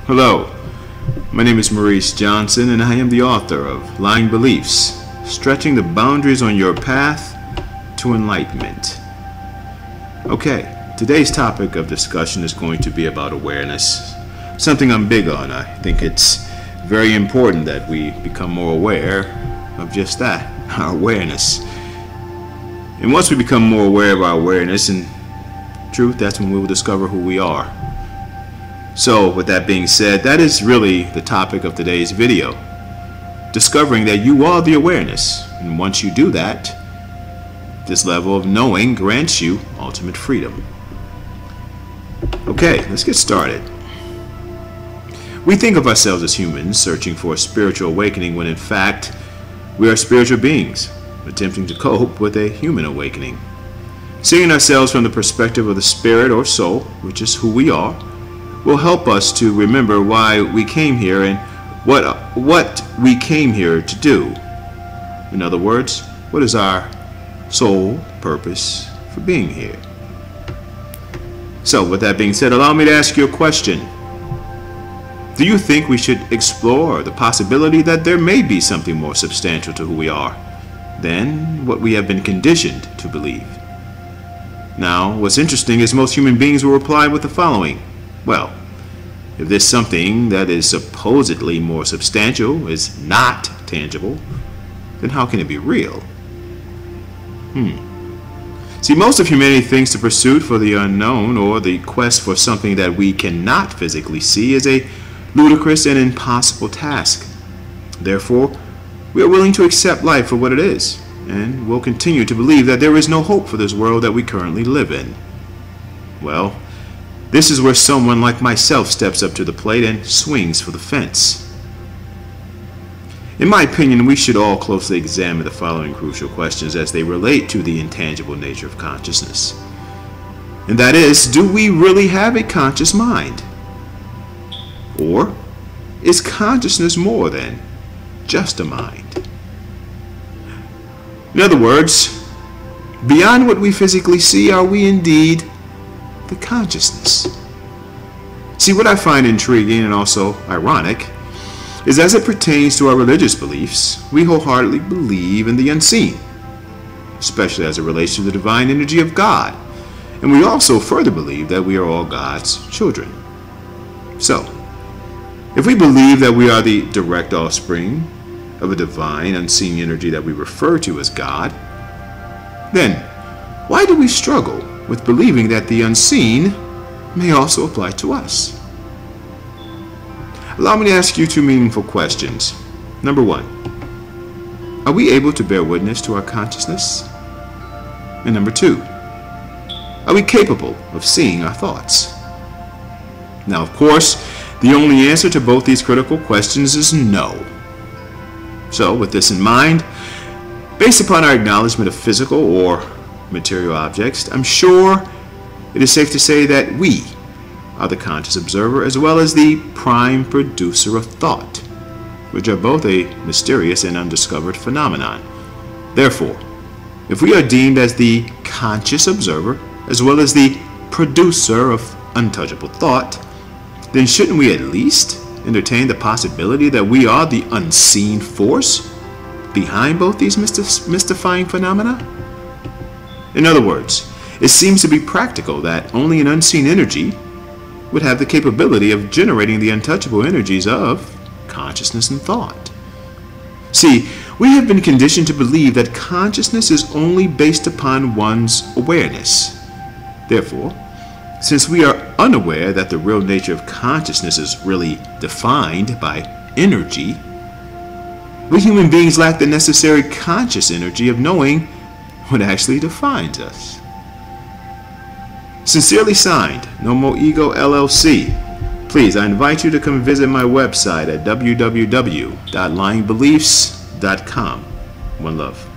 Hello, my name is Maurice Johnson and I am the author of Lying Beliefs, Stretching the Boundaries on Your Path to Enlightenment. Okay, today's topic of discussion is going to be about awareness, something I'm big on. I think it's very important that we become more aware of just that, our awareness. And once we become more aware of our awareness, in truth, that's when we will discover who we are. So, with that being said, that is really the topic of today's video. Discovering that you are the awareness. And once you do that, this level of knowing grants you ultimate freedom. Okay, let's get started. We think of ourselves as humans searching for a spiritual awakening when in fact we are spiritual beings attempting to cope with a human awakening. Seeing ourselves from the perspective of the spirit or soul, which is who we are, will help us to remember why we came here and what we came here to do. In other words, what is our sole purpose for being here? So, with that being said, allow me to ask you a question. Do you think we should explore the possibility that there may be something more substantial to who we are than what we have been conditioned to believe? Now, what's interesting is most human beings will reply with the following. Well, if there's something that is supposedly more substantial is not tangible, then how can it be real? See, most of humanity thinks the pursuit for the unknown or the quest for something that we cannot physically see is a ludicrous and impossible task. Therefore, we are willing to accept life for what it is, and will continue to believe that there is no hope for this world that we currently live in. Well, this is where someone like myself steps up to the plate and swings for the fence. In my opinion, we should all closely examine the following crucial questions as they relate to the intangible nature of consciousness. And that is, do we really have a conscious mind? Or is consciousness more than just a mind? In other words, beyond what we physically see, are we indeed the consciousness? See, what I find intriguing and also ironic is as it pertains to our religious beliefs, we wholeheartedly believe in the unseen, especially as it relates to the divine energy of God. And we also further believe that we are all God's children. So, if we believe that we are the direct offspring of a divine, unseen energy that we refer to as God, then why do we struggle with believing that the unseen may also apply to us? Allow me to ask you two meaningful questions. Number one, are we able to bear witness to our consciousness? And number two, are we capable of seeing our thoughts? Now, of course, the only answer to both these critical questions is no. So, with this in mind, based upon our acknowledgement of physical or material objects, I'm sure it is safe to say that we are the conscious observer as well as the prime producer of thought, which are both a mysterious and undiscovered phenomenon. Therefore, if we are deemed as the conscious observer as well as the producer of untouchable thought, then shouldn't we at least entertain the possibility that we are the unseen force behind both these mystifying phenomena? In other words, it seems to be practical that only an unseen energy would have the capability of generating the untouchable energies of consciousness and thought. See, we have been conditioned to believe that consciousness is only based upon one's awareness. Therefore, since we are unaware that the real nature of consciousness is really defined by energy, we human beings lack the necessary conscious energy of knowing what actually defines us. Sincerely signed, No More Ego LLC. Please, I invite you to come visit my website at www.lyingbeliefs.com. One love.